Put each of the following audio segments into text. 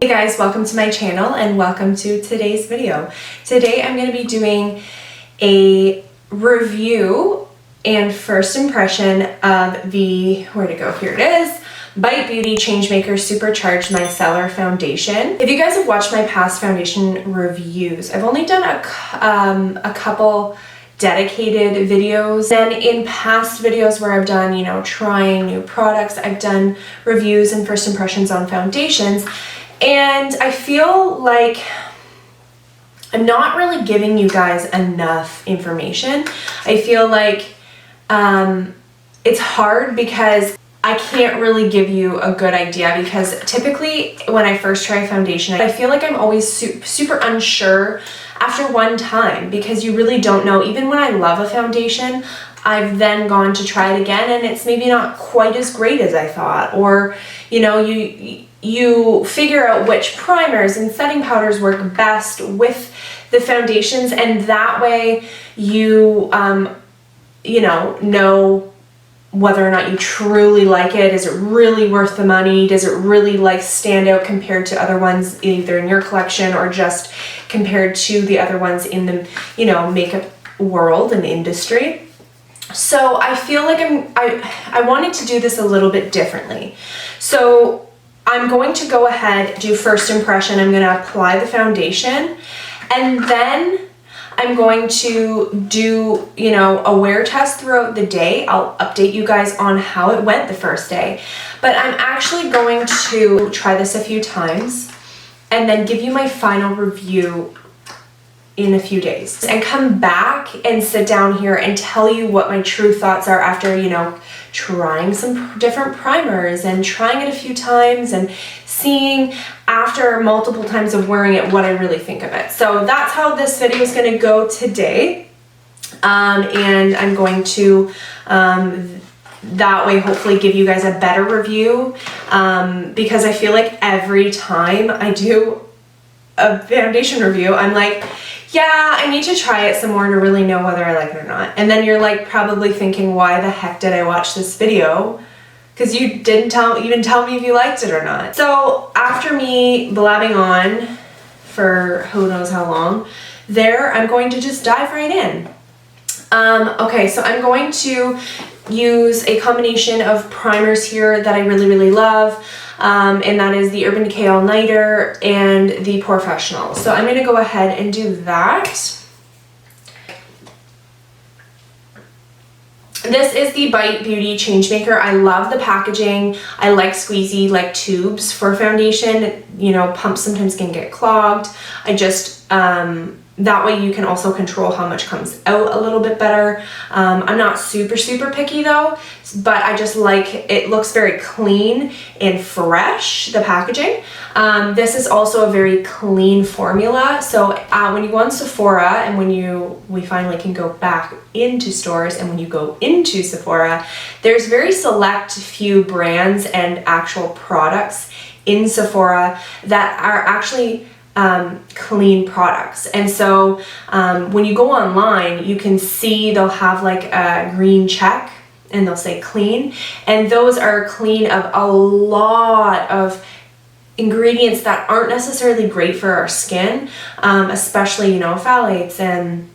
Hey guys, welcome to my channel and welcome to today's video. Today I'm going to be doing a review and first impression of the, where'd it go? Here it is, Bite Beauty Changemaker Supercharged Micellar Foundation. If you guys have watched my past foundation reviews, I've only done a couple dedicated videos. Then in past videos where I've done, trying new products, I've done reviews and first impressions on foundations. And I feel like I'm not really giving you guys enough information. I feel like it's hard because I can't really give you a good idea, because typically when I first try a foundation, I feel like I'm always super unsure after one time, because you really don't know. Even when I love a foundation, I've then gone to try it again and it's maybe not quite as great as I thought, or you figure out which primers and setting powders work best with the foundations, and that way you know whether or not you truly like it. Is it really worth the money? Does it really stand out compared to other ones either in your collection or just compared to the other ones in the makeup world and industry? So I feel like I wanted to do this a little bit differently. So I'm going to go ahead, do first impression. I'm going to apply the foundation, and then I'm going to do, a wear test throughout the day. I'll update you guys on how it went the first day. But I'm actually going to try this a few times and then give you my final review in a few days, and come back and sit down here and tell you what my true thoughts are after, trying some different primers and trying it a few times and seeing after multiple times of wearing it what I really think of it. So that's how this video is going to go today. And I'm going to that way hopefully give you guys a better review, because I feel like every time I do a foundation review, I'm like, yeah, I need to try it some more to really know whether I like it or not. And then you're probably thinking, why the heck did I watch this video? Because you didn't even tell me if you liked it or not. So after me blabbing on for who knows how long, I'm going to just dive right in. Okay, so I'm going to use a combination of primers here that I really, really love. And that is the Urban Decay All Nighter and the Professional. So I'm going to go ahead and do that. This is the Bite Beauty Changemaker. I love the packaging. I like squeezy tubes for foundation. Pumps sometimes can get clogged. I just that way you can also control how much comes out a little bit better. I'm not super picky though, but I just like it. Looks very clean and fresh, the packaging. This is also a very clean formula. So when you go on Sephora, and we finally can go back into stores, and when you go into Sephora, there's very select few brands and actual products in Sephora that are actually clean products. And so when you go online, you can see they'll have a green check and they'll say clean, and those are clean of a lot of ingredients that aren't necessarily great for our skin, especially phthalates and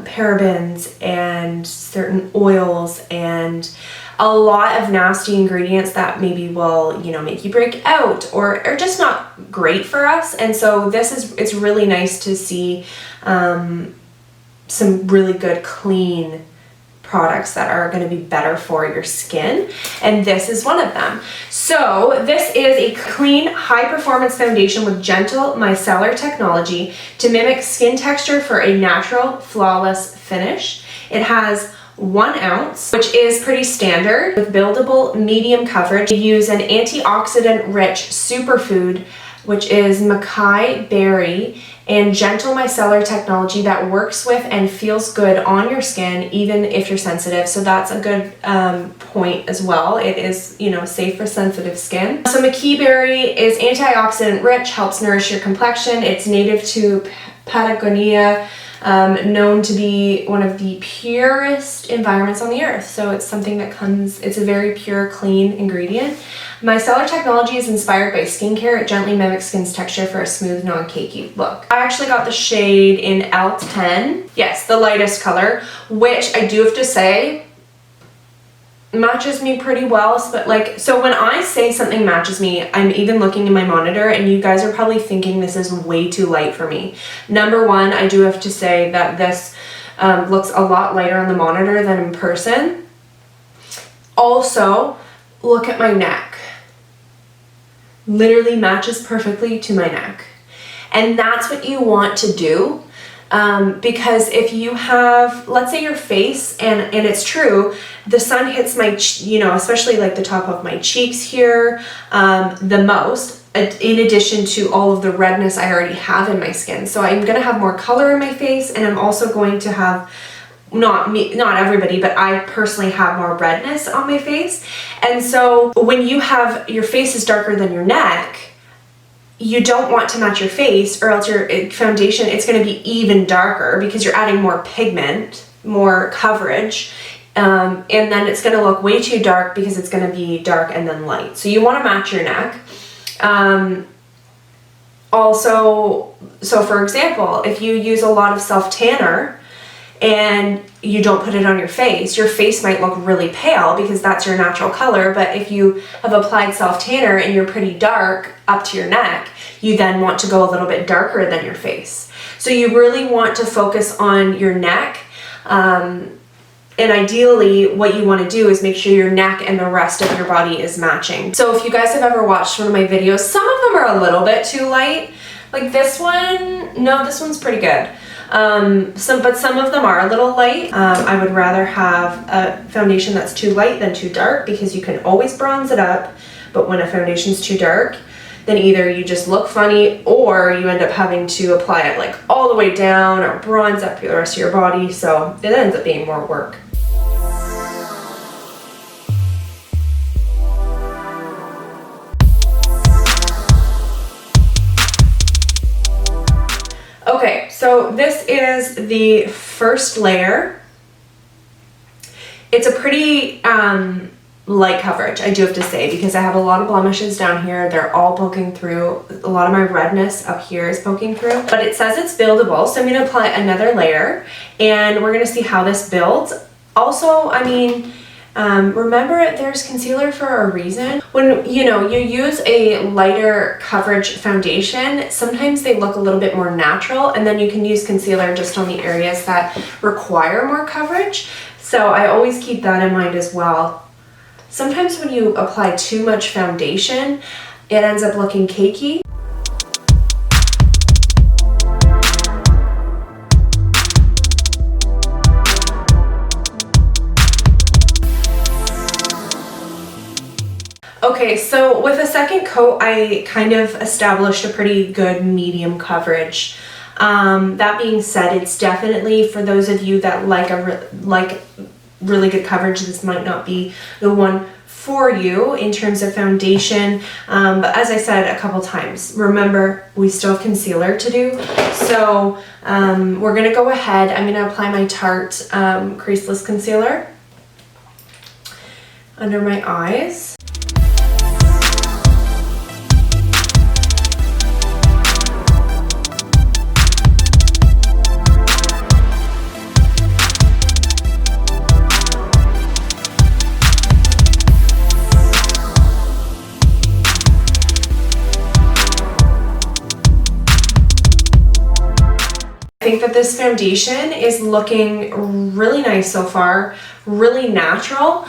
parabens and certain oils and a lot of nasty ingredients that maybe will, make you break out or are just not great for us. And so it's really nice to see some really good clean products that are going to be better for your skin, and this is one of them. So this is a clean, high-performance foundation with gentle micellar technology to mimic skin texture for a natural, flawless finish. It has 1 ounce, which is pretty standard, with buildable medium coverage. You use an antioxidant-rich superfood, which is Cakey berry, and gentle micellar technology that works with and feels good on your skin, even if you're sensitive. So that's a good point as well. It is, safe for sensitive skin. So Cakey berry is antioxidant rich, helps nourish your complexion. It's native to Patagonia, known to be one of the purest environments on the earth. So it's something that it's a very pure, clean ingredient. Micellar technology is inspired by skincare. It gently mimics skin's texture for a smooth, non-cakey look. I actually got the shade in L10. Yes, the lightest color, which I do have to say matches me pretty well. But like, so when I say something matches me, I'm even looking in my monitor and you guys are probably thinking this is way too light for me. Number one, I do have to say that this looks a lot lighter on the monitor than in person. Also, look at my neck. Literally matches perfectly to my neck. And that's what you want to do. Because if you have, let's say your face, and it's true, the sun hits my, especially like the top of my cheeks here, the most, in addition to all of the redness I already have in my skin. So I'm going to have more color in my face, and I'm also going to have, not everybody, but I personally have more redness on my face. And so when you have, your face is darker than your neck, you don't want to match your face, or else your foundation, it's going to be even darker because you're adding more pigment, more coverage, and then it's going to look way too dark because it's going to be dark and then light. So you want to match your neck. Also, so for example, if you use a lot of self-tanner and you don't put it on your face might look really pale because that's your natural color. But if you have applied self-tanner and you're pretty dark up to your neck, you then want to go a little bit darker than your face. So you really want to focus on your neck. And ideally what you want to do is make sure your neck and the rest of your body is matching. So if you guys have ever watched one of my videos, some of them are a little bit too light. Like this one, no, this one's pretty good. But some of them are a little light. I would rather have a foundation that's too light than too dark because you can always bronze it up. But when a foundation's too dark, then either you just look funny or you end up having to apply it like all the way down or bronze up the rest of your body. So it ends up being more work. Okay, so this is the first layer. It's a pretty light coverage, I do have to say, because I have a lot of blemishes down here. They're all poking through. A lot of my redness up here is poking through, but it says it's buildable. So I'm going to apply another layer and we're going to see how this builds. Also, I mean, remember there's concealer for a reason. When you use a lighter coverage foundation, sometimes they look a little bit more natural, and then you can use concealer just on the areas that require more coverage. So I always keep that in mind as well. Sometimes when you apply too much foundation, it ends up looking cakey. Okay, so with a second coat, I kind of established a pretty good medium coverage. That being said, it's definitely for those of you that like really good coverage, this might not be the one for you in terms of foundation. But as I said a couple times, remember we still have concealer to do. So we're gonna go ahead. I'm gonna apply my Tarte creaseless concealer under my eyes. I think that this foundation is looking really nice so far, really natural.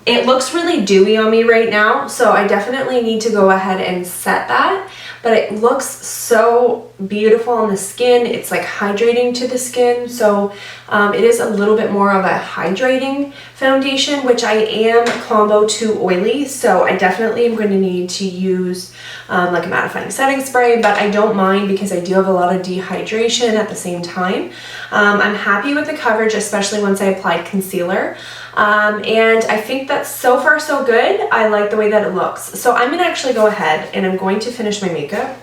It looks really dewy on me right now, so I definitely need to go ahead and set that. But it looks so beautiful on the skin. It's like hydrating to the skin, so it is a little bit more of a hydrating foundation, which I am combo too oily, so I definitely am going to need to use like a mattifying setting spray, but I don't mind because I do have a lot of dehydration at the same time. I'm happy with the coverage, especially once I applied concealer. And I think that's so far so good. I like the way that it looks. So I'm going to actually go ahead and I'm going to finish my makeup.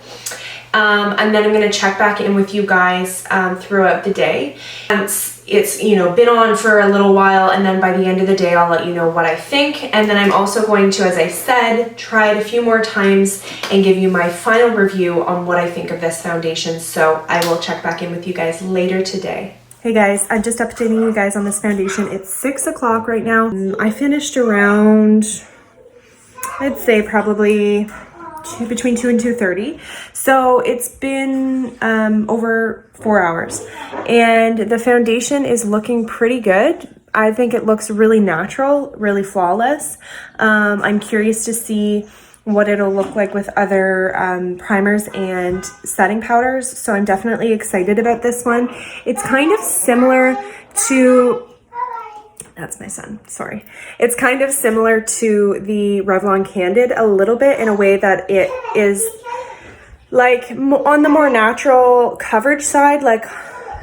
And then I'm going to check back in with you guys throughout the day. It's you know, been on for a little while, and then by the end of the day I'll let you know what I think. And then I'm also going to, as I said, try it a few more times and give you my final review on what I think of this foundation. So I will check back in with you guys later today. Hey guys, I'm just updating you guys on this foundation. It's 6 o'clock right now. I finished around, I'd say probably between 2 and 2:30. So it's been over 4 hours, and the foundation is looking pretty good. I think it looks really natural, really flawless. I'm curious to see what it'll look like with other primers and setting powders. So I'm definitely excited about this one. It's kind of similar to, that's my son, sorry. It's kind of similar to the Revlon Candid a little bit, in a way that it is like on the more natural coverage side, like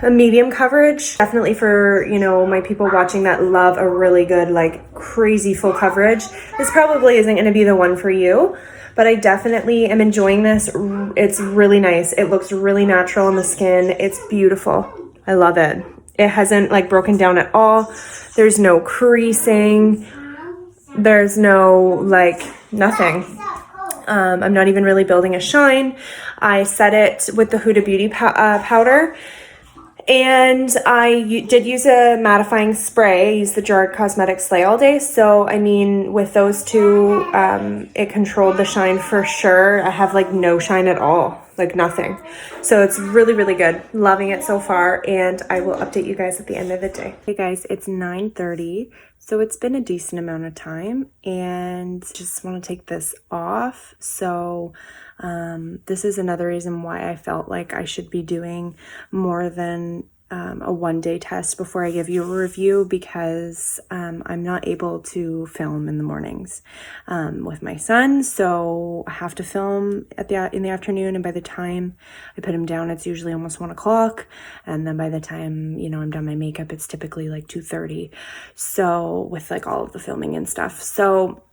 a medium coverage. Definitely for, you know, my people watching that love a really good, like crazy full coverage. This probably isn't going to be the one for you, but I definitely am enjoying this. It's really nice. It looks really natural on the skin. It's beautiful. I love it. It hasn't like broken down at all. There's no creasing. There's no like nothing. I'm not even really building a shine. I set it with the Huda Beauty powder. And I did use a mattifying spray. I used the Jarred Cosmetics Slay All Day. So, I mean, with those two, it controlled the shine for sure. I have like no shine at all, like nothing. So it's really, really good. Loving it so far. And I will update you guys at the end of the day. Hey guys, it's 9:30. So it's been a decent amount of time, and just want to take this off. So this is another reason why I felt like I should be doing more than a one-day test before I give you a review, because I'm not able to film in the mornings with my son. So I have to film in the afternoon, and by the time I put him down, it's usually almost 1 o'clock. And then by the time, you know, I'm done my makeup, it's typically like 2:30. So with like all of the filming and stuff. So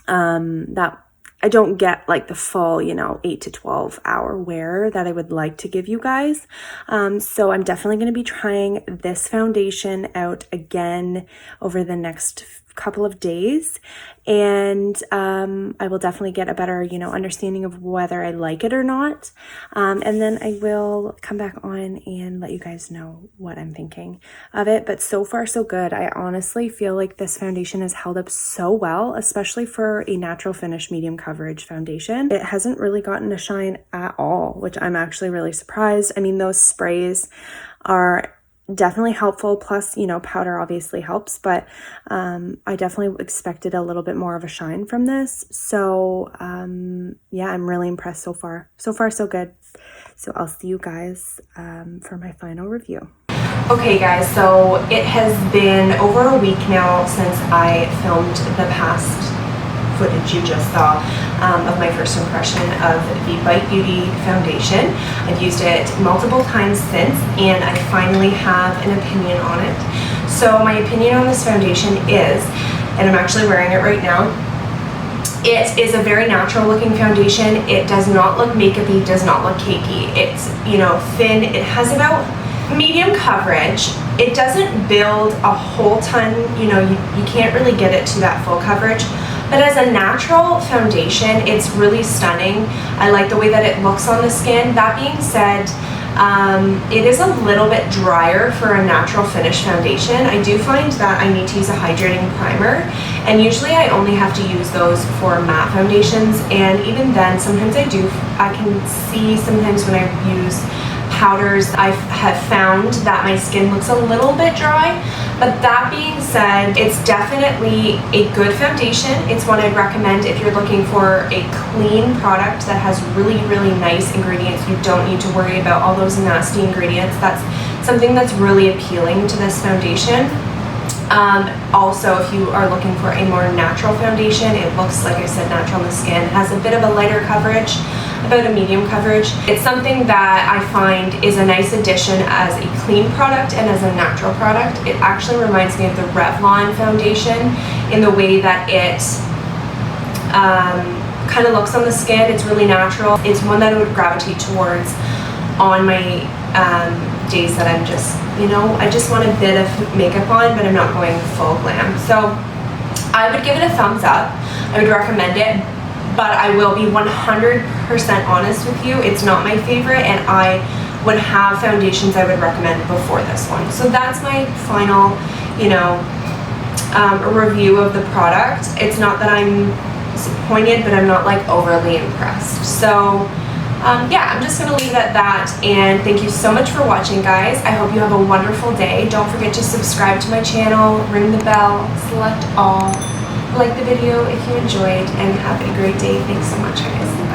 that I don't get like the full, you know, 8 to 12 hour wear that I would like to give you guys. So I'm definitely going to be trying this foundation out again over the next couple of days, and I will definitely get a better, you know, understanding of whether I like it or not, and then I will come back on and let you guys know what I'm thinking of it. But so far so good. I honestly feel like this foundation has held up so well, especially for a natural finish medium coverage foundation. It hasn't really gotten a shine at all, which I'm actually really surprised. I mean, those sprays are definitely helpful, plus, you know, powder obviously helps, but I definitely expected a little bit more of a shine from this. So yeah, I'm really impressed so far. So far so good. So I'll see you guys for my final review. Okay guys, so it has been over a week now since I filmed the past footage you just saw of my first impression of the Bite Beauty foundation. I've used it multiple times since, and I finally have an opinion on it. So my opinion on this foundation is, and I'm actually wearing it right now, it is a very natural looking foundation. It does not look makeupy, does not look cakey. It's, you know, thin. It has about medium coverage. It doesn't build a whole ton, you know, you can't really get it to that full coverage. But as a natural foundation, it's really stunning. I like the way that it looks on the skin. That being said, it is a little bit drier for a natural finish foundation. I do find that I need to use a hydrating primer, and usually I only have to use those for matte foundations, and even then, sometimes I can see sometimes when I use powders, I have found that my skin looks a little bit dry. But that being said, it's definitely a good foundation. It's one I'd recommend if you're looking for a clean product that has really, really nice ingredients. You don't need to worry about all those nasty ingredients. That's something that's really appealing to this foundation. Also, if you are looking for a more natural foundation, it looks, like I said, natural on the skin. It has a bit of a lighter coverage, about a medium coverage. It's something that I find is a nice addition as a clean product and as a natural product. It actually reminds me of the Revlon foundation in the way that it kind of looks on the skin. It's really natural. It's one that I would gravitate towards on my days that I'm just, you know, I just want a bit of makeup on, but I'm not going full glam. So I would give it a thumbs up. I would recommend it, but I will be 100% honest with you. It's not my favorite, and I would have foundations I would recommend before this one. So that's my final, you know, review of the product. It's not that I'm disappointed, but I'm not like overly impressed. So yeah, I'm just gonna leave it at that, and thank you so much for watching, guys. I hope you have a wonderful day. Don't forget to subscribe to my channel, ring the bell, select all, like the video if you enjoyed, and have a great day. Thanks so much, guys.